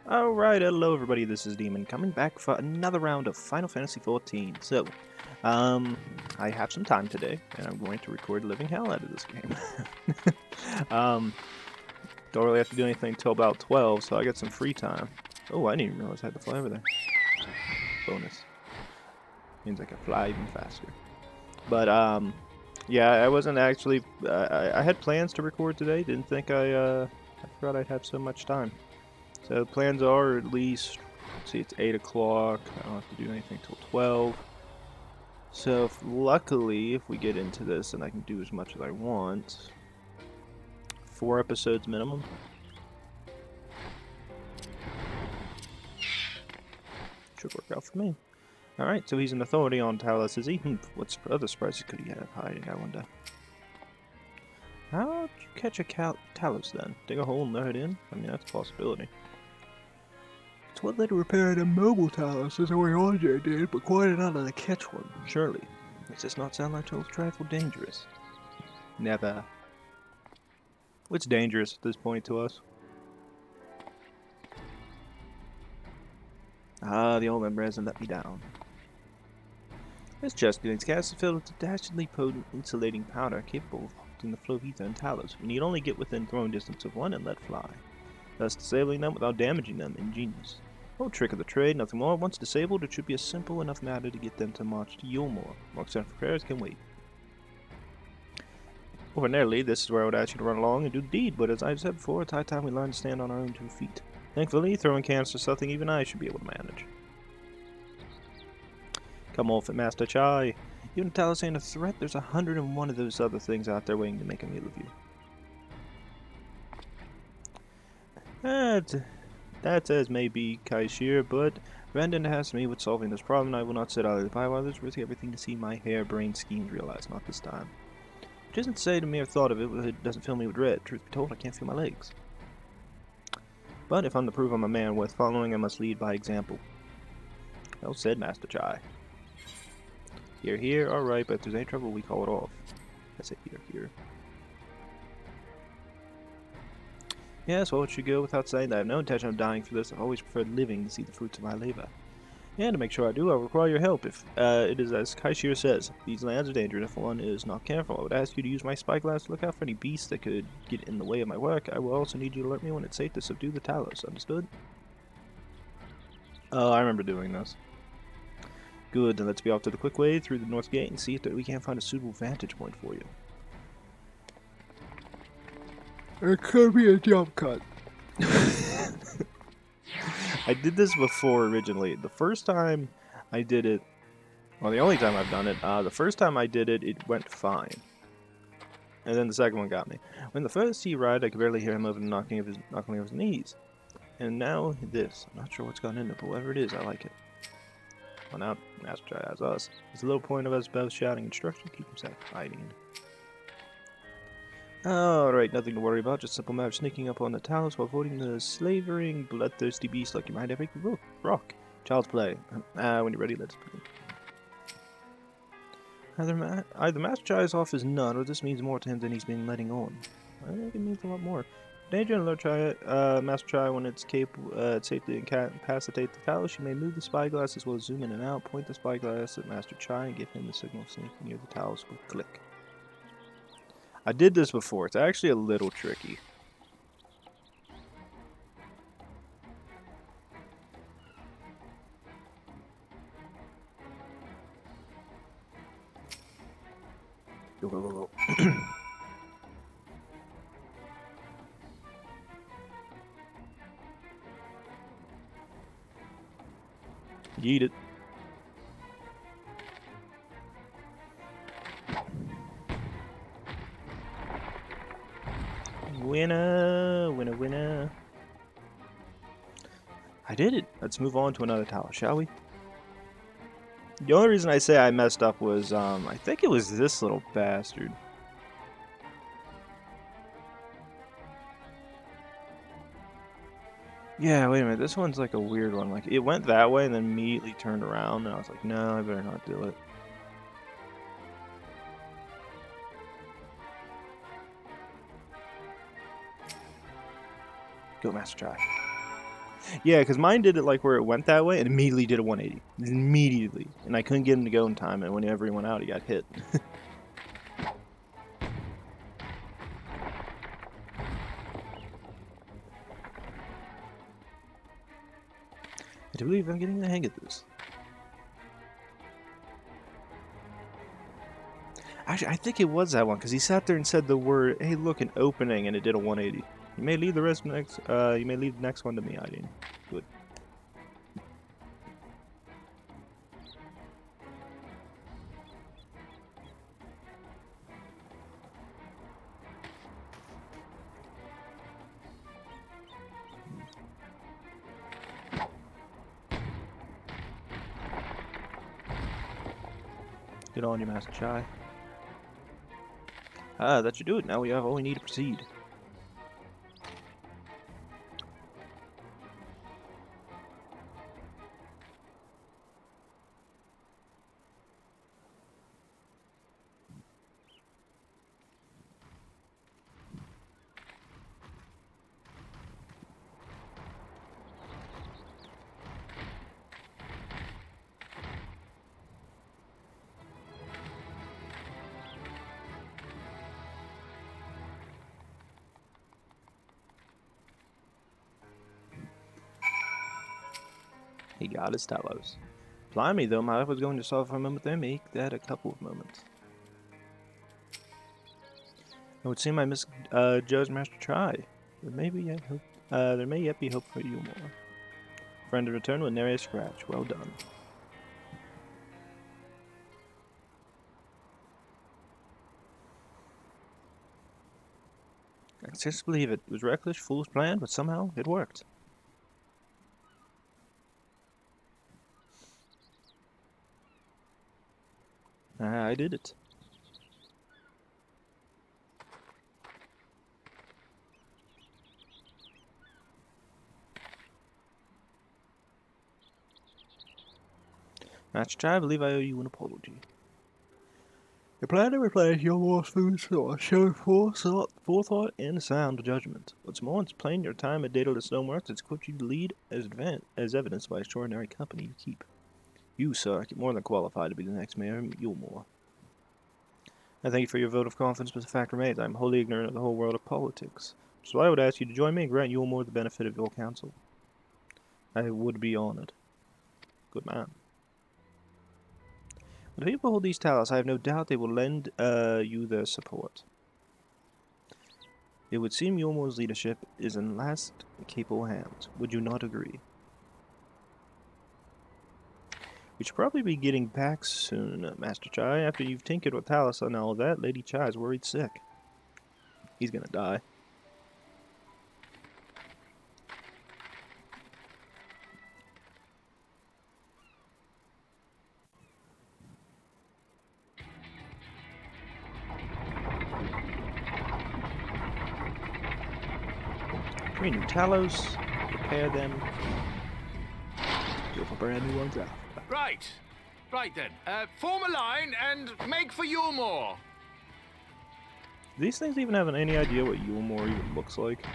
Alright, hello everybody, this is Demon, coming back for another round of Final Fantasy XIV. So, I have some time today, and I'm going to record living hell out of this game. Don't really have to do anything till about 12, so I got some free time. Oh, I didn't even realize I had to fly over there. Bonus. Means I can fly even faster. But, yeah, I wasn't actually, I had plans to record today, didn't think I forgot I'd have so much time. So plans are at least, let's see, it's 8 o'clock. I don't have to do anything till 12. So luckily, if we get into this, and I can do as much as I want. 4 episodes minimum. Should work out for me. Alright, so he's an authority on Talos, is he? What other surprises could he have hiding, I wonder? How'd you catch a Talos then? Dig a hole and lure it in? I mean, that's a possibility. It's one thing to repair a mobile Talos, as Eorzeans did, but quite another to catch one, surely. Does this not sound like a trifle dangerous? Never. What's dangerous at this point to us? Ah, the old member hasn't let me down. This chest contains gas filled with a dastardly potent insulating powder capable of halting the flow of ether and Talos. We need only get within throwing distance of one and let fly, thus disabling them without damaging them. Ingenious. No trick of the trade, nothing more. Once disabled, it should be a simple enough matter to get them to march to EULMORE. Marks down for prayers can wait. Ordinarily, this is where I would ask you to run along and do the deed, but as I've said before, it's high time we learn to stand on our own 2 feet. Thankfully, throwing cans is something even I should be able to manage. Come off it, Master Chai. Even if Talos ain't a threat, there's 101 of those other things out there waiting to make a meal of you. That's as may be, Kaishir, but Brandon has me with solving this problem, and I will not sit idly by while others risk everything to see my harebrained schemes realized, not this time. Which isn't to say the mere thought of it doesn't fill me with dread. Truth be told, I can't feel my legs. But if I'm to prove I'm a man worth following, I must lead by example. Well said, Master Chai. Here, alright, but if there's any trouble, we call it off. I say here. Yes, well, it should go without saying that I have no intention of dying for this. I've always preferred living to see the fruits of my labor. And to make sure I do, I'll require your help if it is as Kaishir says. These lands are dangerous if one is not careful. I would ask you to use my spyglass to look out for any beasts that could get in the way of my work. I will also need you to alert me when it's safe to subdue the Talos. Understood? Oh, I remember doing this. Good, then let's be off to the quick way through the north gate and see if we can't find a suitable vantage point for you. It could be a jump cut. I did this before originally. The first time I did it, well, the only time I've done it, the first time I did it, it went fine. And then the second one got me. When the first he arrived, I could barely hear him over the knocking of his knees. And now this. I'm not sure what's gone into it, but whatever it is, I like it. Well, now Master Chai has us. There's a little point of us both shouting instruction, keep himself hiding. Alright, nothing to worry about, just a simple matter of sneaking up on the Talos while avoiding the slavering, bloodthirsty beast like you might every rock. Child's play. When you're ready, let's play. Either Master Chai is off his nut, or this means more to him than he's been letting on. I think it means a lot more. Danger and alert Master Chai when it's safe to incapacitate the Talos. You may move the spyglass as well as zoom in and out. Point the spyglass at Master Chai and give him the signal sneaking near the Talos with a click. I did this before. It's actually a little tricky. Go. Yeet it. Winner. I did it. Let's move on to another tower, shall we? The only reason I say I messed up was, I think it was this little bastard. Yeah, wait a minute. This one's like a weird one. Like, it went that way and then immediately turned around, and I was like, no, I better not do it. Go, Master Chai. Yeah, because mine did it like where it went that way and immediately did a 180. Immediately. And I couldn't get him to go in time, and whenever he went out, he got hit. I do believe I'm getting the hang of this. Actually, I think it was that one, because he sat there and said the word, hey, look, an opening, and it did a 180. You may leave the rest next, you may leave the next one to me, Hydaelyn. Good. Get on, you Master Chai. Ah, that should do it. Now we have all we need to proceed. He got his Talos. Blimey, though, my life was going to solve for a moment there. Make that a couple of moments. It would seem I misjudged Master Chai. There may yet be hope for EULMORE. Friend in return with nary a scratch. Well done. I just believe it. It was reckless, foolish plan, but somehow it worked. I did it. Master Chai, I believe I owe you an apology. Your plan to replace EULMORE's food source showed forethought and sound judgment. What's more, it's plain your time at Daedalus Stoneworks has equipped you to lead as evidenced by extraordinary company you keep. You, sir, are more than qualified to be the next mayor of EULMORE. I thank you for your vote of confidence, but the fact remains I am wholly ignorant of the whole world of politics. So I would ask you to join me and grant EULMORE the benefit of your counsel. I would be honored. Good man. When the people hold these Talos, I have no doubt they will lend you their support. It would seem EULMORE's leadership is in last capable hands. Would you not agree? We should probably be getting back soon, Master Chai. After you've tinkered with Talos and all that, Lady Chai's worried sick. He's gonna die. Create new Talos, prepare them, go for brand new ones out. Right. Right then. Form a line and make for EULMORE. Do these things even have any idea what EULMORE even looks like?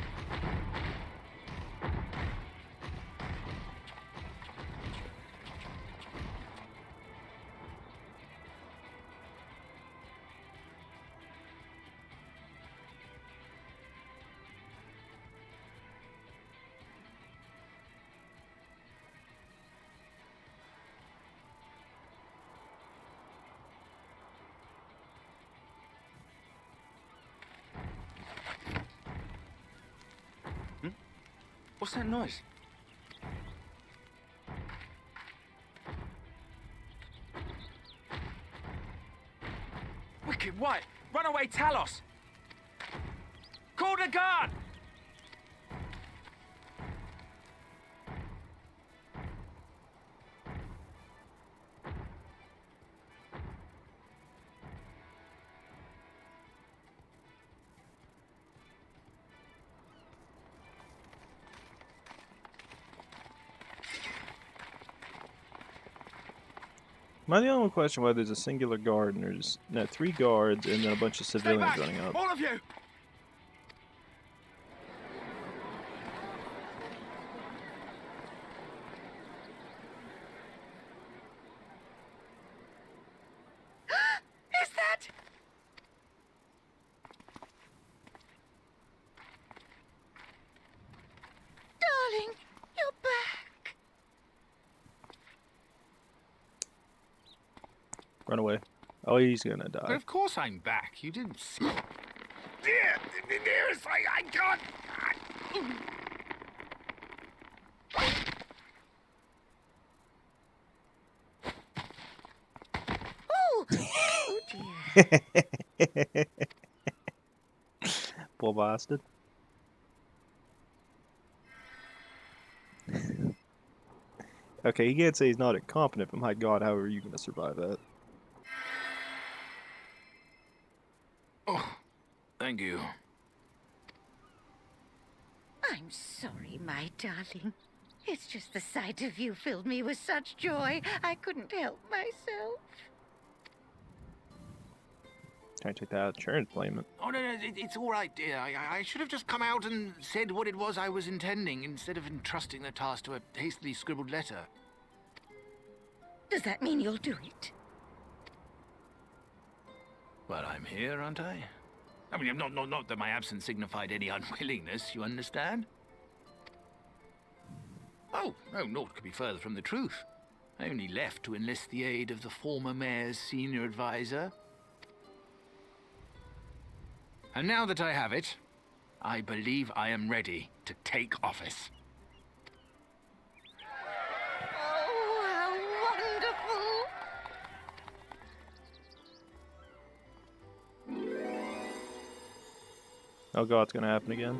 What's that noise? Wicked White! Runaway Talos! Call the guard! Am I the only question why there's a singular guard and there's 3 guards and then a bunch of civilians running up? All of you! Run away. Oh, he's gonna But die. of course I'm back. You didn't see. Yes, I can't. Oh, oh dear. Poor bastard. Okay, he can't say he's not incompetent, but my god, how are you gonna survive that? Oh, thank you. I'm sorry, my darling. It's just the sight of you filled me with such joy, I couldn't help myself. Can't take that insurance payment. Oh, no, it's all right, dear. I should have just come out and said what it was I was intending instead of entrusting the task to a hastily scribbled letter. Does that mean you'll do it? Well, I'm here, aren't I? I mean, not that my absence signified any unwillingness, you understand? Oh, no, naught could be further from the truth. I only left to enlist the aid of the former mayor's senior advisor. And now that I have it, I believe I am ready to take office. Oh, how wonderful! Oh god, it's gonna happen again.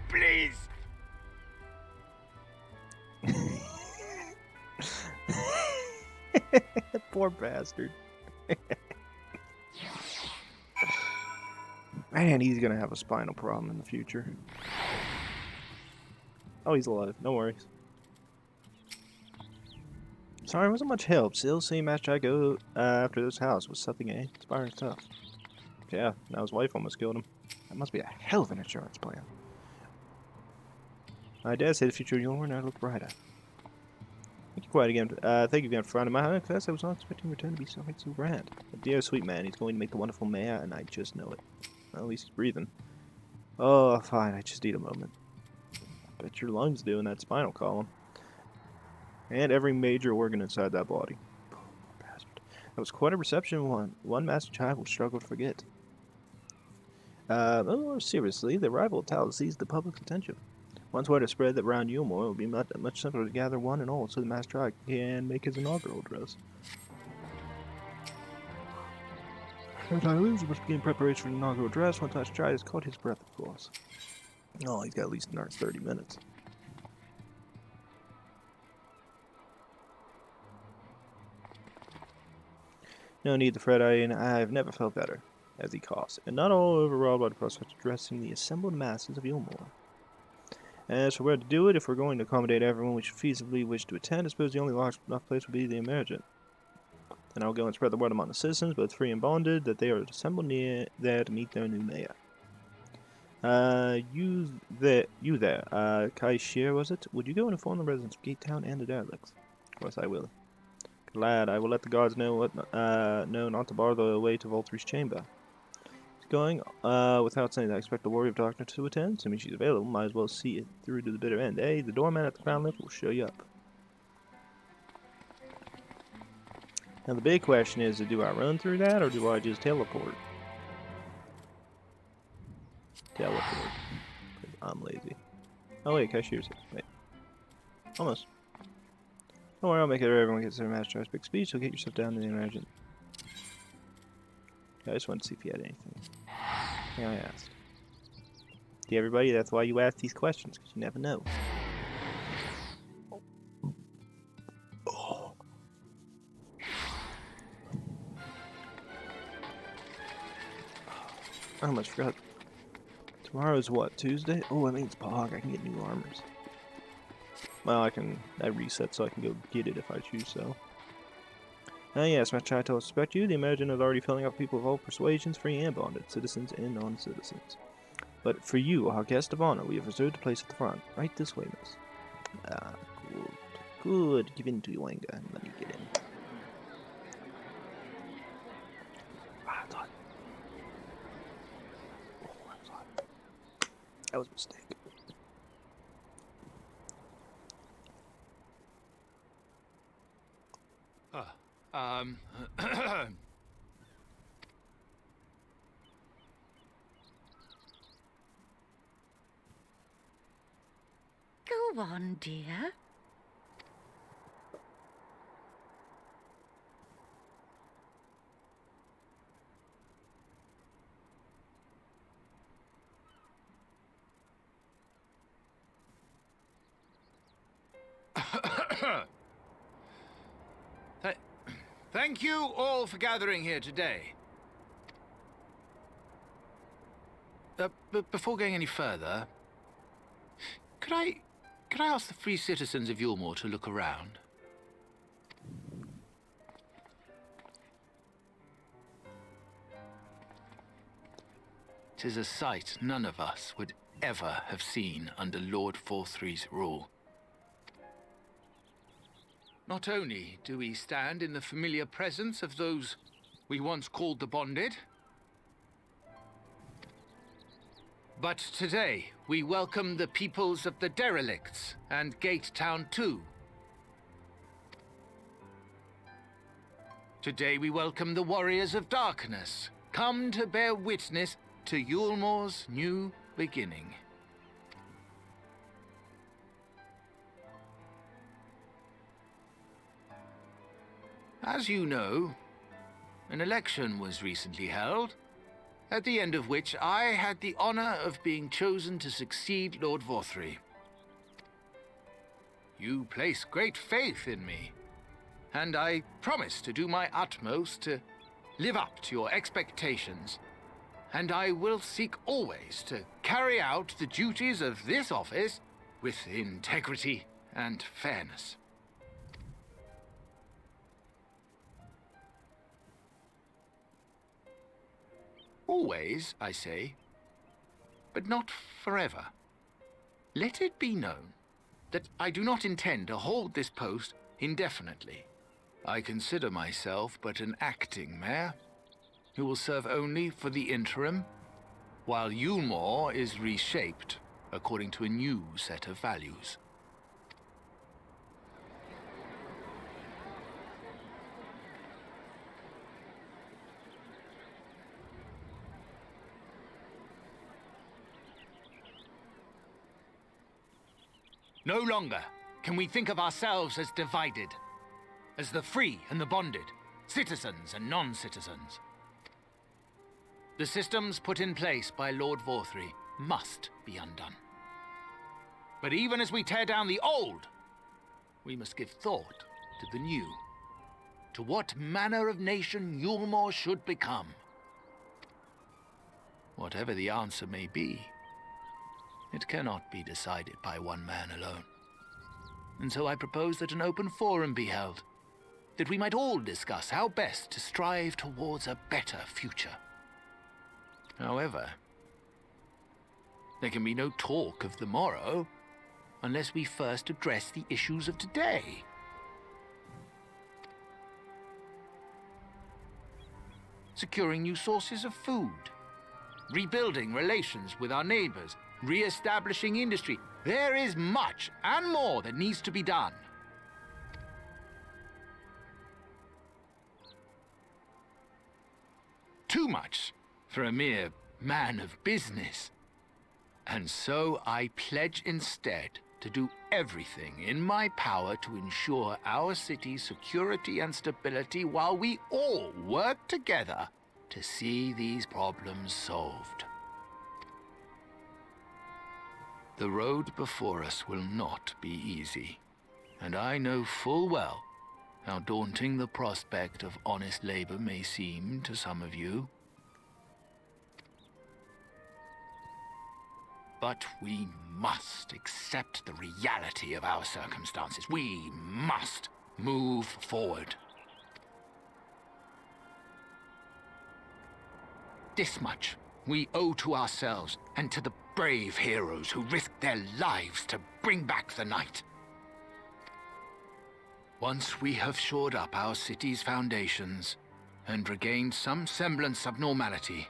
Please! Poor bastard. Man, he's gonna have a spinal problem in the future. Oh, he's alive. No worries. Sorry, wasn't much help. Still, same match I go after this house was something inspiring stuff. Yeah, now his wife almost killed him. That must be a hell of an insurance plan. My dad said the future of EULMORE now look brighter. Thank you quite again. Thank you again for finding my home. Confess I was not expecting return to be so grand. But dear sweet man, he's going to make the wonderful mayor, and I just know it. Well, at least he's breathing. Oh, fine. I just need a moment. I bet your lungs do in that spinal column. And every major organ inside that body. Poor bastard. That was quite a reception one master child will struggle to forget. More seriously, the arrival of Tal seized the public's attention. Once word is spread that around EULMORE it will be much simpler to gather one and all so the master child can make his inaugural address. As I lose, must begin preparation for the inaugural address. Once Master Child has caught his breath, of course. Oh, he's got at least another 30 minutes. No need to fret, I've never felt better, as he coughs, and not all overawed by the prospect of addressing the assembled masses of EULMORE. As for where to do it, if we're going to accommodate everyone we should feasibly wish to attend, I suppose the only large enough place would be the emergent. And I'll go and spread the word among the citizens, both free and bonded, that they are assembled near there to meet their new mayor. You there, Kai Shear, was it? Would you go and inform the residents of Gate Town and the derelicts? Of course I will. Glad, I will let the guards know not to bar the way to Voltry's chamber. He's going, without saying that I expect the Warrior of Darkness to attend, assuming she's available, might as well see it through to the bitter end. Hey, the doorman at the Crown Lift will show you up. Now the big question is, do I run through that, or do I just teleport? Teleport. Because I'm lazy. Oh wait, cashier's here. Wait. Almost. Don't worry, I'll make it everyone gets their Master Child big speech, so get yourself down to the emergent. I just wanted to see if you had anything. Yeah, I asked. See everybody, that's why you ask these questions, because you never know. Oh. I almost forgot. Tomorrow's what, Tuesday? Oh, that means Pog, I can get new armors. Well, I reset so I can go get it if I choose so. Yes, my child told us to expect you. The emergent is already filling up people of all persuasions, free and bonded, citizens and non-citizens. But for you, our guest of honor, we have reserved a place at the front. Right this way, miss. Ah, good. Good. Give in to your anger and let me get in. That was a mistake. Go on, dear. Thank you all for gathering here today. But before going any further, could I ask the free citizens of EULMORE to look around? Tis a sight none of us would ever have seen under Lord Forthry's rule. Not only do we stand in the familiar presence of those we once called the Bonded, but today we welcome the peoples of the Derelicts and Gate Town too. Today we welcome the Warriors of Darkness, come to bear witness to EULMORE's new beginning. As you know, an election was recently held, at the end of which I had the honor of being chosen to succeed Lord Forthry. You place great faith in me, and I promise to do my utmost to live up to your expectations, and I will seek always to carry out the duties of this office with integrity and fairness. Always, I say, but not forever. Let it be known that I do not intend to hold this post indefinitely. I consider myself but an acting mayor who will serve only for the interim, while EULMORE is reshaped according to a new set of values. No longer can we think of ourselves as divided, as the free and the bonded, citizens and non-citizens. The systems put in place by Lord Forthry must be undone. But even as we tear down the old, we must give thought to the new, to what manner of nation EULMORE should become. Whatever the answer may be, it cannot be decided by one man alone. And so I propose that an open forum be held, that we might all discuss how best to strive towards a better future. However, there can be no talk of the morrow unless we first address the issues of today. Securing new sources of food, rebuilding relations with our neighbors, re-establishing industry. There is much and more that needs to be done. Too much for a mere man of business. And so I pledge instead to do everything in my power to ensure our city's security and stability while we all work together to see these problems solved. The road before us will not be easy, and I know full well how daunting the prospect of honest labor may seem to some of you. But we must accept the reality of our circumstances. We must move forward. This much we owe to ourselves and to the brave heroes who risked their lives to bring back the night. Once we have shored up our city's foundations and regained some semblance of normality,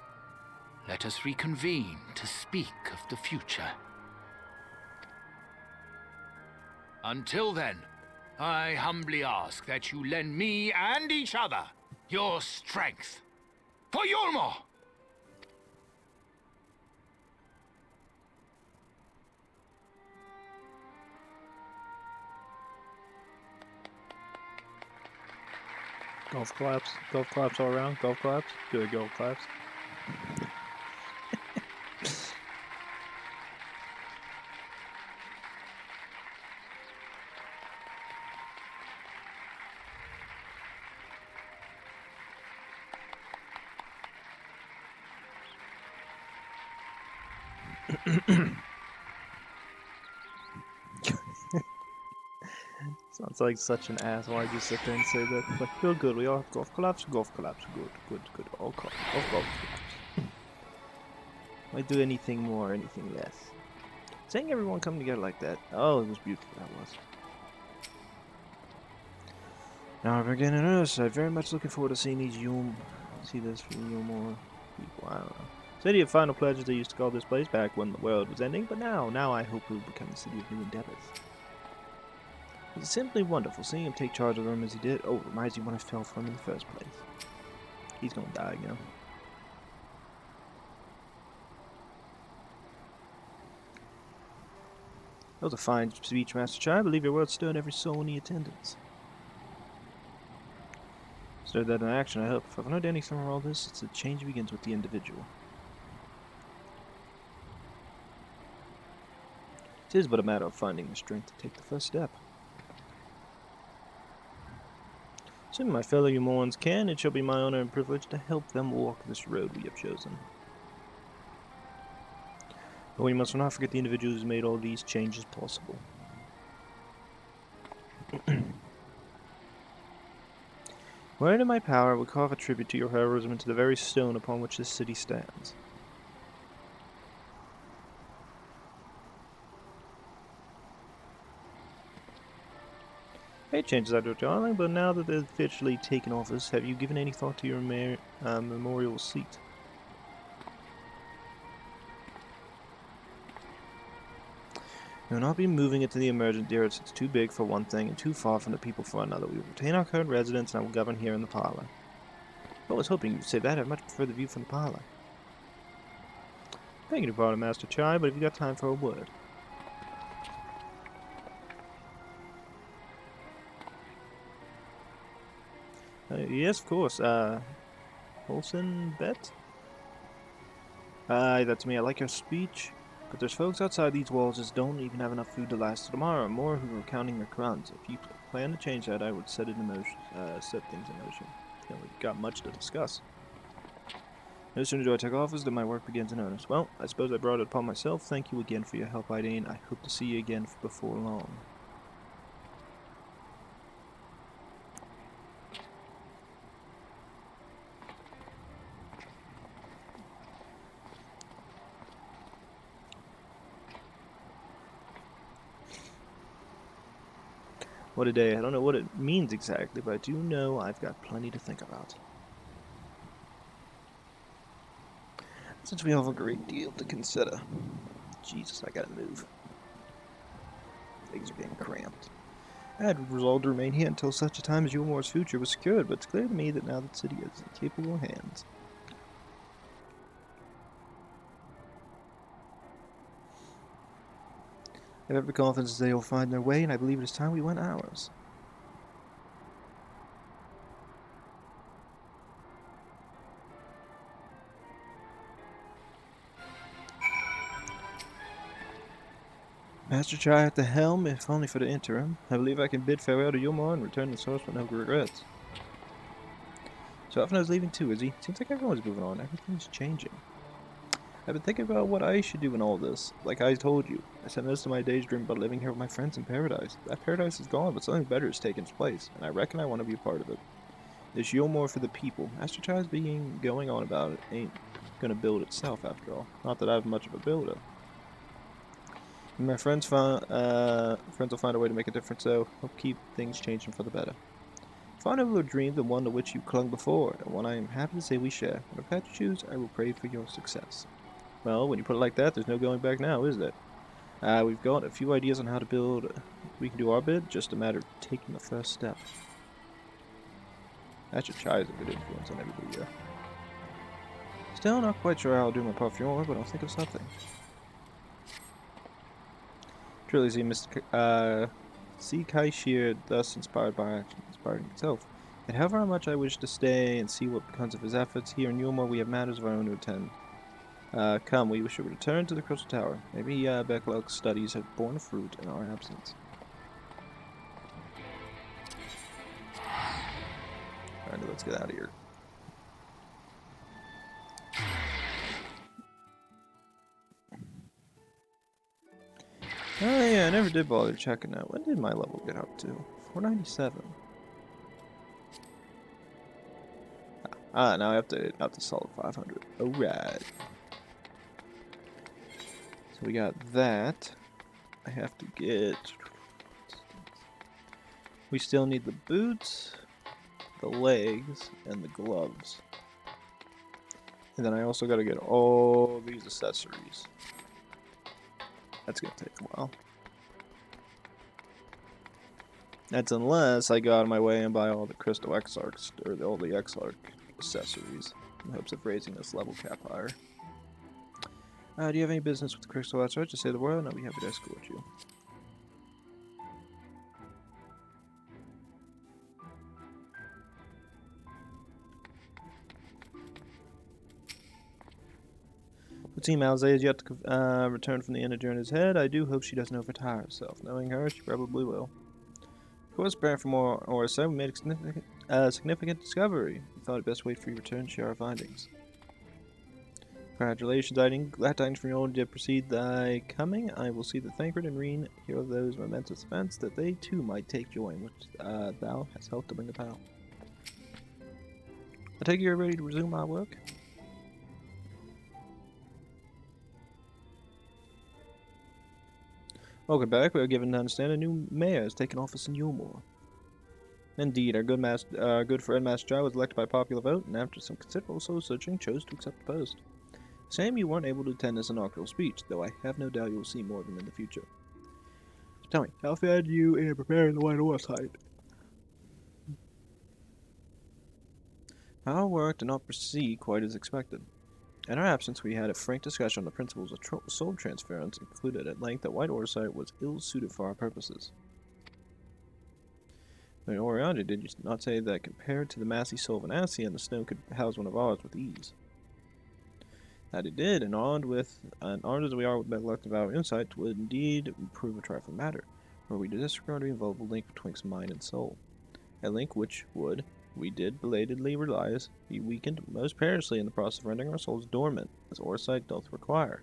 let us reconvene to speak of the future. Until then, I humbly ask that you lend me and each other your strength. For EULMORE! Golf claps all around, golf claps, good golf claps. Sounds like such an ass. Why just sit there and say that? Like, feel good. We all have golf claps. Golf claps. Good. All golf claps. Why do anything more, anything less? Seeing everyone come together like that. Oh, it was beautiful. That was. Now we're getting us. I'm very much looking forward to seeing these see this from EULMORE people. I don't know. City of Final Pledges, they used to call this place back when the world was ending, but now I hope it will become the city of new endeavors. It's simply wonderful seeing him take charge of the room as he did. Oh, reminds me when I fell for him in the first place. He's gonna die again. That was a fine speech, Master Chai. I believe your words stirred every soul in the attendance. Stirred that in action, I hope. If I've learned anything from all this, it's that change begins with the individual. It is but a matter of finding the strength to take the first step. Assuming my fellow EULMOREans can, it shall be my honor and privilege to help them walk this road we have chosen. But we must not forget the individual who's made all these changes possible. Were it in my power, I would carve a tribute to your heroism into the very stone upon which this city stands. It changes out of darling, but now that they've officially taken office, have you given any thought to your memorial seat? We will not be moving it to the emergent dearest. It's too big for one thing and too far from the people for another. We will retain our current residence and I will govern here in the parlor. I was hoping you would say that. I much prefer the view from the parlor. Thank you, pardon, Master Chai, but have you got time for a word? Yes, of course. Olsen Bet? Aye, that's me. I like your speech. But there's folks outside these walls that don't even have enough food to last till tomorrow, more who are counting their crowns. If you plan to change that, I would set things in motion. You know, we've got much to discuss. No sooner do I take office than my work begins in earnest. Well, I suppose I brought it upon myself. Thank you again for your help, Hydaelyn. I hope to see you again before long. What a day. I don't know what it means exactly, but I do know I've got plenty to think about. Since we have a great deal to consider. Jesus, I gotta move. Things are getting cramped. I had resolved to remain here until such a time as EULMORE's future was secured, but it's clear to me that now the city is in capable hands. I have every confidence that they will find their way, and I believe it is time we went ours. Master Chai at the helm, if only for the interim. I believe I can bid farewell to EULMORE and return to the source with no regrets. So often I was leaving too, is he? Seems like everyone's moving on. Everything's changing. I've been thinking about what I should do in all this. Like I told you, I spent most of my days dreaming about living here with my friends in paradise. That paradise is gone, but something better has taken its place, and I reckon I want to be a part of it. This EULMORE for the people. Master Chai's going on about it ain't gonna build itself after all. Not that I have much of a builder. My friends will find a way to make a difference, though. Hope keep things changing for the better. far nobler dream than one to which you clung before, and one I am happy to say we share. Whatever path you choose, I will pray for your success. Well, when you put it like that, there's no going back now, is there? We've got a few ideas on how to build. We can do our bit, just a matter of taking the first step. Actually, chai is a good influence on everybody here. Still not quite sure how I'll do my parfum, but I'll think of something. Truly see Mr. See Kaishir thus inspired by action, inspiring itself. And however much I wish to stay and see what becomes of his efforts, here in EULMORE we have matters of our own to attend. Come, we should return to the Crystal Tower. Maybe Becklock's studies have borne fruit in our absence. Alright, let's get out of here. Oh yeah, I never did bother checking out. When did my level get up to? 497. Now I have to up to solid 500. Alright. So we got that. I have to get... We still need the boots, the legs, and the gloves. And then I also got to get all these accessories. That's going to take a while. That's unless I go out of my way and buy all the Crystal Exarchs, or all the Exarch accessories, in hopes of raising this level cap higher. Do you have any business with the Crystal Exarch? Just say the word and I'll be happy to escort you. The team Alzey is yet to return from the inn during his head. I do hope she doesn't overtire herself. Knowing her, she probably will. Of course, preparing for more Eorzea, we made a significant discovery. We thought it best wait for your return to share our findings. Congratulations, glad tidings from your old did precede thy coming. I will see that Thancred and Reen hear of those momentous events, that they too might take joy in which thou hast helped to bring about. I take it you're ready to resume our work? Welcome back. We are given to understand a new mayor has taken office in EULMORE. Indeed, our good friend Master Jai was elected by popular vote, and after some considerable soul-searching, chose to accept the post. Shame you weren't able to attend his inaugural speech, though I have no doubt you will see more of him in the future. So tell me, how fared you in preparing the White Oversight? Our work did not proceed quite as expected. In our absence, we had a frank discussion on the principles of soul transference and concluded at length that White Oversight was ill-suited for our purposes. When Oriana, did you not say that compared to the massy soul of an Ascian, the stone could house one of ours with ease? That it did, and armed as we are with Becklock of our insight, would indeed prove a trifling matter, were we to disregard the inviolable link betwixt mind and soul. A link which would, we did belatedly realize, be weakened most perilously in the process of rendering our souls dormant, as Oversight doth require.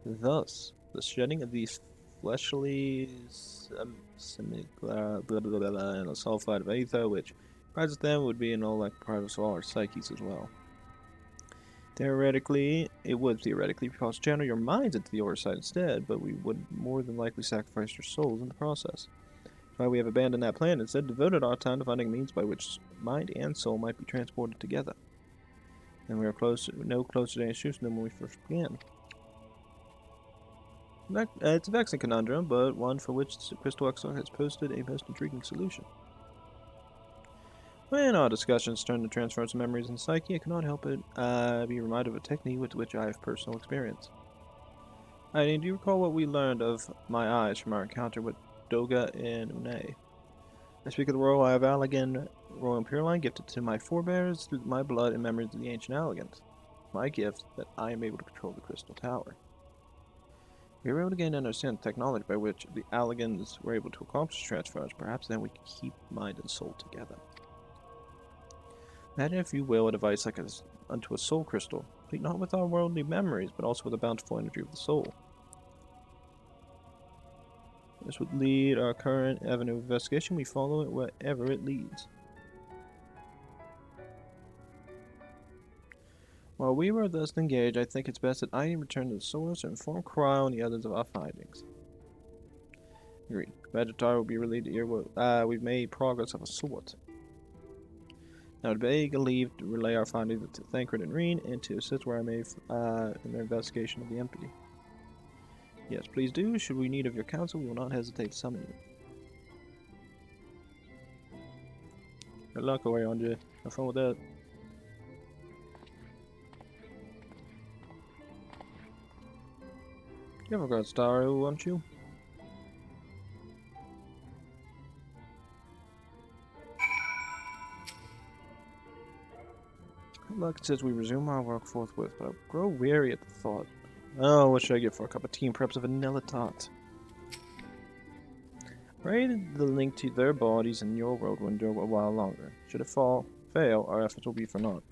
Thus, the shedding of these fleshly and a sulphide of aether, which rises them, would be in all like part of all our psyches as well. Theoretically, it would theoretically cause channel your minds into the Oversight instead, but we would more than likely sacrifice your souls in the process. Why we have abandoned that plan and instead devoted our time to finding means by which mind and soul might be transported together. And we are no closer to any solution than when we first began. It's a vexing conundrum, but one for which the Crystal Exarch has posted a most intriguing solution. When our discussions turn to transference of memories and psyche, I cannot help but be reminded of a technique with which I have personal experience. Do you recall what we learned of my eyes from our encounter with Doga and Une? I speak of the royal eye of Allegan, royal imperial line gifted to my forebears through my blood and memories of the ancient Allegans. My gift that I am able to control the Crystal Tower. We were able to gain and understand the technology by which the Allegans were able to accomplish transference. Perhaps then we can keep mind and soul together. Imagine, if you will, a device like unto a soul crystal, complete not with our worldly memories, but also with the bountiful energy of the soul. This would lead our current avenue of investigation. We follow it wherever it leads. While we were thus engaged, I think it's best that I return to the source to inform Cryo and the others of our findings. Agreed. Vegetar will be relayed to We've made progress of a sort. I would beg leave to relay our findings to Thancred and Reen and to assist where I may in their investigation of the empty. Yes, please do. Should we need of your counsel, we will not hesitate to summon you. Good luck, Orion. Have fun with that. You have a great star, won't you? Luck says we resume our work forthwith, but I grow weary at the thought. Oh, what should I get for a cup of tea and perhaps a vanilla tot? Pray that the link to their bodies in your world will endure a while longer. Should it fail, our efforts will be for naught.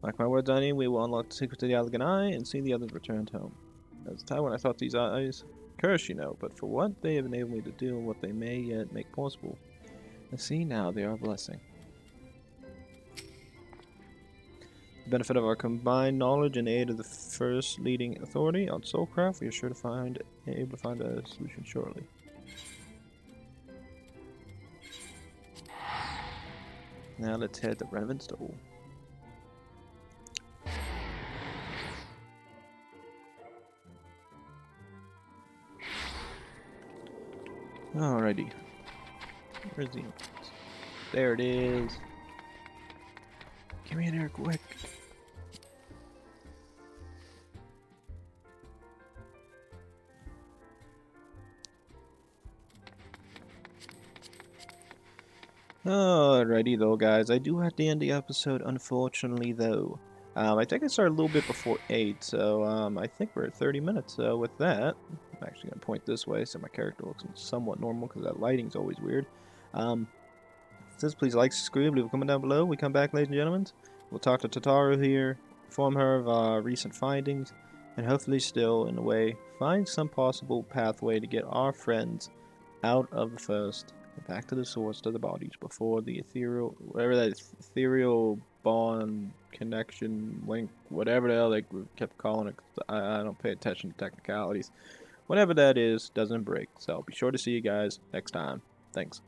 Like my word, Danny, we will unlock the secret to the Elegant Eye and see the others returned home. There was a time when I thought these eyes curse, you know, but for what they have enabled me to do and what they may yet make possible, I see now they are a blessing. The benefit of our combined knowledge and aid of the first leading authority on Soulcraft, we are sure to able to find a solution shortly. Now let's head to Revenstole. Alrighty. Where's the entrance? There it is. Get me in there quick. Alrighty though, guys. I do have to end the episode, unfortunately, though. I think I started a little bit before 8, so I think we're at 30 minutes. So with that, I'm actually going to point this way so my character looks somewhat normal because that lighting's always weird. It says please like, subscribe, leave a comment down below. We come back, ladies and gentlemen. We'll talk to Tataru here, inform her of our recent findings, and hopefully still, in a way, find some possible pathway to get our friends out of the First and back to the source, to the bodies, before the ethereal, whatever that is, ethereal bond, connection, link, whatever the hell they kept calling it. I don't pay attention to technicalities. Whatever that is, doesn't break. So be sure to see you guys next time. Thanks.